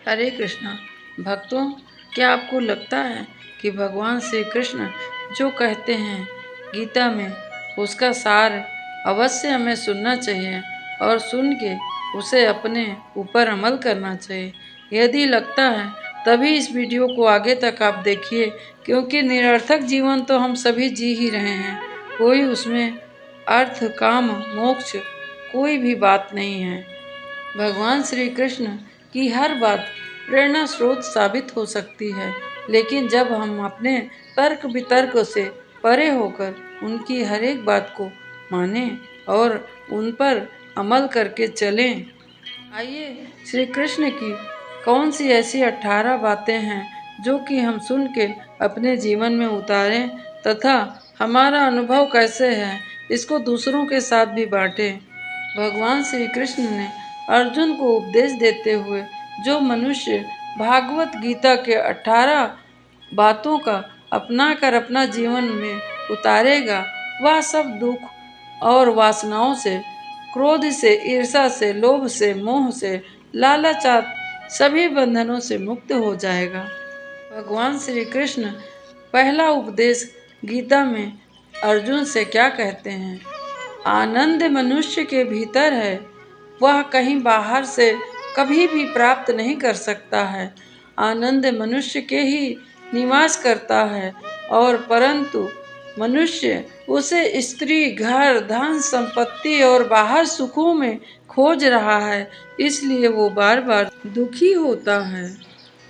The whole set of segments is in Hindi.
हरे कृष्णा। भक्तों, क्या आपको लगता है कि भगवान श्री कृष्ण जो कहते हैं गीता में, उसका सार अवश्य हमें सुनना चाहिए और सुन के उसे अपने ऊपर अमल करना चाहिए? यदि लगता है तभी इस वीडियो को आगे तक आप देखिए, क्योंकि निरर्थक जीवन तो हम सभी जी ही रहे हैं। कोई उसमें अर्थ, काम, मोक्ष कोई भी बात नहीं है। भगवान श्री कृष्ण की हर बात प्रेरणा स्रोत साबित हो सकती है, लेकिन जब हम अपने तर्क वितर्क से परे होकर उनकी हर एक बात को माने और उन पर अमल करके चलें। आइए, श्री कृष्ण की कौन सी ऐसी 18 बातें हैं जो कि हम सुन के अपने जीवन में उतारें, तथा हमारा अनुभव कैसे है इसको दूसरों के साथ भी बांटें। भगवान श्री कृष्ण ने अर्जुन को उपदेश देते हुए जो मनुष्य भागवत गीता के 18 बातों का अपना कर अपना जीवन में उतारेगा, वह सब दुख और वासनाओं से, क्रोध से, ईर्ष्या से, लोभ से, मोह से, लालच आदि सभी बंधनों से मुक्त हो जाएगा। भगवान श्री कृष्ण पहला उपदेश गीता में अर्जुन से क्या कहते हैं? आनंद मनुष्य के भीतर है, वह कहीं बाहर से कभी भी प्राप्त नहीं कर सकता है। आनंद मनुष्य के ही निवास करता है, और परंतु मनुष्य उसे स्त्री, घर, धन, संपत्ति और बाहर सुखों में खोज रहा है, इसलिए वो बार बार दुखी होता है।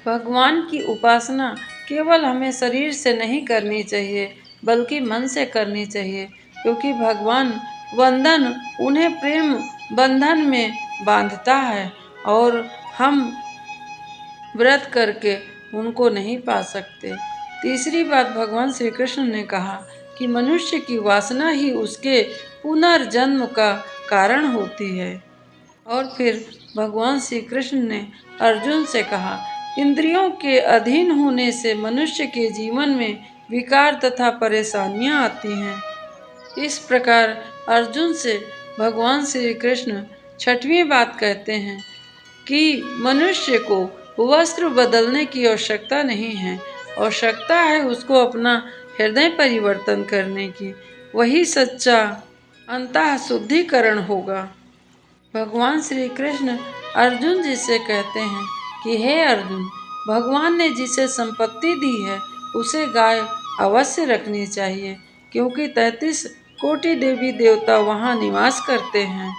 भगवान की उपासना केवल हमें शरीर से नहीं करनी चाहिए, बल्कि मन से करनी चाहिए, क्योंकि भगवान वंदन उन्हें प्रेम बंधन में बांधता है और हम व्रत करके उनको नहीं पा सकते। तीसरी बात भगवान श्री कृष्ण ने कहा कि मनुष्य की वासना ही उसके पुनर्जन्म का कारण होती है। और फिर भगवान श्री कृष्ण ने अर्जुन से कहा, इंद्रियों के अधीन होने से मनुष्य के जीवन में विकार तथा परेशानियां आती हैं। इस प्रकार अर्जुन से भगवान श्री कृष्ण छठवीं बात कहते हैं कि मनुष्य को वस्त्र बदलने की आवश्यकता नहीं है, आवश्यकता है उसको अपना हृदय परिवर्तन करने की। वही सच्चा अंतः शुद्धिकरण होगा। भगवान श्री कृष्ण अर्जुन जी से कहते हैं कि हे अर्जुन, भगवान ने जिसे संपत्ति दी है उसे गाय अवश्य रखनी चाहिए, क्योंकि 33 कोटि देवी देवता वहाँ निवास करते हैं।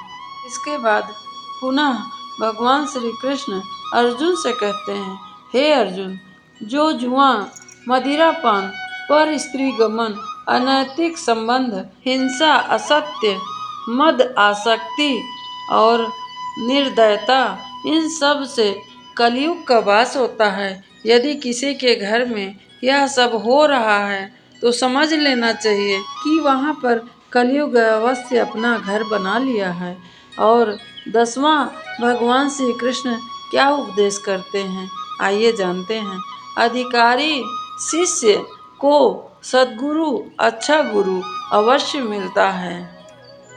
इसके बाद पुनः भगवान श्री कृष्ण अर्जुन से कहते हैं, हे अर्जुन, जो जुआ, मदिरापान, पर स्त्री गमन, अनैतिक संबंध, हिंसा, असत्य, मद आसक्ति और निर्दयता, इन सब से कलयुग का वास होता है। यदि किसी के घर में यह सब हो रहा है तो समझ लेना चाहिए कि वहाँ पर कलयुग अवश्य अपना घर बना लिया है। और 10वां भगवान श्री कृष्ण क्या उपदेश करते हैं, आइए जानते हैं। अधिकारी शिष्य को सद्गुरु, अच्छा गुरु अवश्य मिलता है,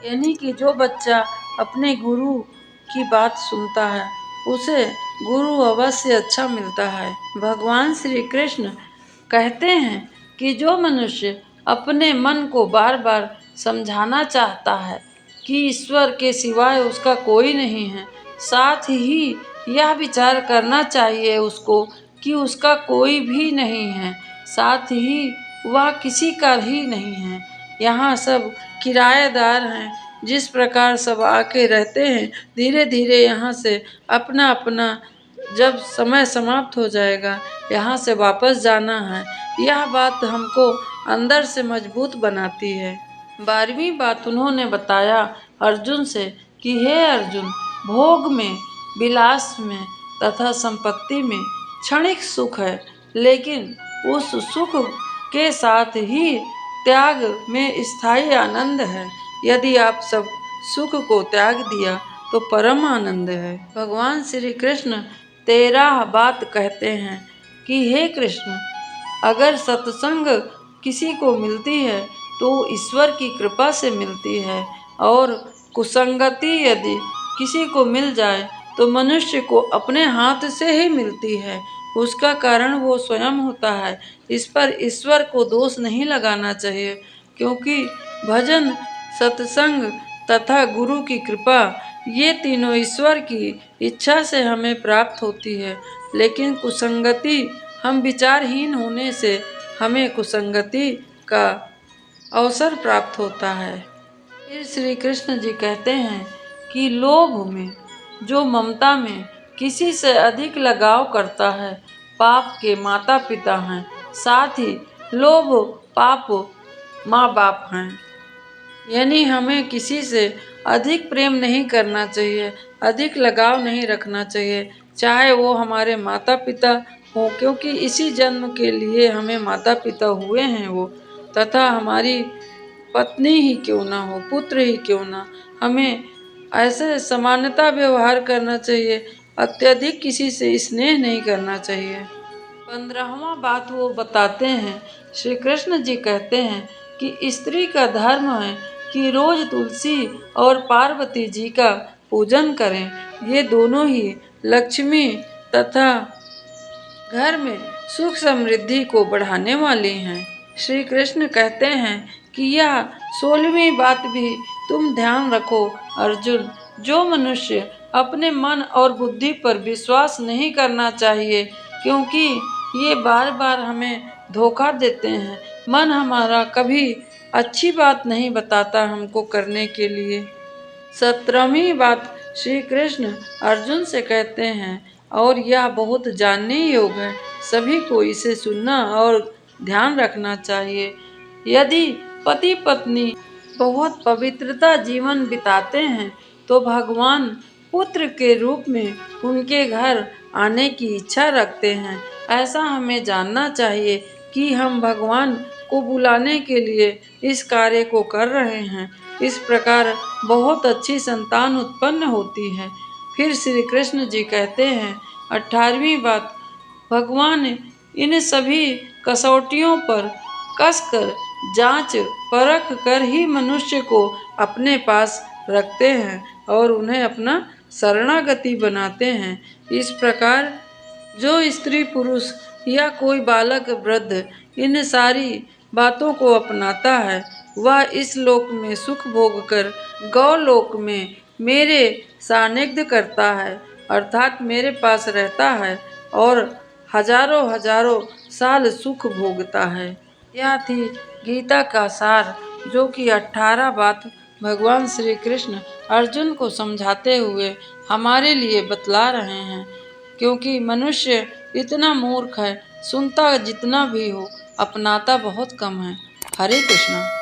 यानी कि जो बच्चा अपने गुरु की बात सुनता है उसे गुरु अवश्य अच्छा मिलता है। भगवान श्री कृष्ण कहते हैं कि जो मनुष्य अपने मन को बार बार समझाना चाहता है कि ईश्वर के सिवाय उसका कोई नहीं है, साथ ही यह विचार करना चाहिए उसको कि उसका कोई भी नहीं है, साथ ही वह किसी का ही नहीं है, यहाँ सब किराएदार हैं। जिस प्रकार सब आके रहते हैं, धीरे धीरे यहाँ से अपना अपना जब समय समाप्त हो जाएगा, यहाँ से वापस जाना है। यह बात हमको अंदर से मजबूत बनाती है। 12वीं बात उन्होंने बताया अर्जुन से कि हे अर्जुन, भोग में, विलास में तथा संपत्ति में क्षणिक सुख है, लेकिन उस सुख के साथ ही त्याग में स्थायी आनंद है। यदि आप सब सुख को त्याग दिया तो परम आनंद है। भगवान श्री कृष्ण 13 बात कहते हैं कि हे कृष्ण, अगर सत्संग किसी को मिलती है तो ईश्वर की कृपा से मिलती है, और कुसंगति यदि किसी को मिल जाए तो मनुष्य को अपने हाथ से ही मिलती है, उसका कारण वो स्वयं होता है। इस पर ईश्वर को दोष नहीं लगाना चाहिए, क्योंकि भजन, सत्संग तथा गुरु की कृपा, ये तीनों ईश्वर की इच्छा से हमें प्राप्त होती है। लेकिन कुसंगति, हम विचारहीन होने से हमें कुसंगति का अवसर प्राप्त होता है। फिर श्री कृष्ण जी कहते हैं कि लोभ में, जो ममता में किसी से अधिक लगाव करता है, पाप के माता पिता हैं। साथ ही लोभ पाप माँ बाप हैं। यानी हमें किसी से अधिक प्रेम नहीं करना चाहिए, अधिक लगाव नहीं रखना चाहिए, चाहे वो हमारे माता पिता हों, क्योंकि इसी जन्म के लिए हमें माता पिता हुए हैं वो, तथा हमारी पत्नी ही क्यों ना हो, पुत्र ही क्यों ना, हमें ऐसे समानता व्यवहार करना चाहिए, अत्यधिक किसी से स्नेह नहीं करना चाहिए। 15वां बात वो बताते हैं, श्री कृष्ण जी कहते हैं कि स्त्री का धर्म है कि रोज तुलसी और पार्वती जी का पूजन करें। ये दोनों ही लक्ष्मी तथा घर में सुख समृद्धि को बढ़ाने वाली हैं। श्री कृष्ण कहते हैं कि यह 16वीं बात भी तुम ध्यान रखो अर्जुन, जो मनुष्य अपने मन और बुद्धि पर विश्वास नहीं करना चाहिए, क्योंकि ये बार बार हमें धोखा देते हैं। मन हमारा कभी अच्छी बात नहीं बताता हमको करने के लिए। 17वीं बात श्री कृष्ण अर्जुन से कहते हैं, और यह बहुत जानने योग्य है, सभी को इसे सुनना और ध्यान रखना चाहिए। यदि पति पत्नी बहुत पवित्रता जीवन बिताते हैं, तो भगवान पुत्र के रूप में उनके घर आने की इच्छा रखते हैं। ऐसा हमें जानना चाहिए कि हम भगवान को बुलाने के लिए इस कार्य को कर रहे हैं। इस प्रकार बहुत अच्छी संतान उत्पन्न होती है। फिर श्री कृष्ण जी कहते हैं 18वीं बात, भगवान इन सभी कसौटियों पर कसकर जांच परख कर ही मनुष्य को अपने पास रखते हैं और उन्हें अपना शरणागति बनाते हैं। इस प्रकार जो स्त्री पुरुष या कोई बालक वृद्ध इन सारी बातों को अपनाता है, वह इस लोक में सुख भोग कर गौलोक में मेरे सानिध्य करता है, अर्थात मेरे पास रहता है और हजारों हजारों साल सुख भोगता है। यह थी गीता का सार, जो कि 18 बात भगवान श्री कृष्ण अर्जुन को समझाते हुए हमारे लिए बतला रहे हैं, क्योंकि मनुष्य इतना मूर्ख है, सुनता जितना भी हो अपनाता बहुत कम है। हरे कृष्णा।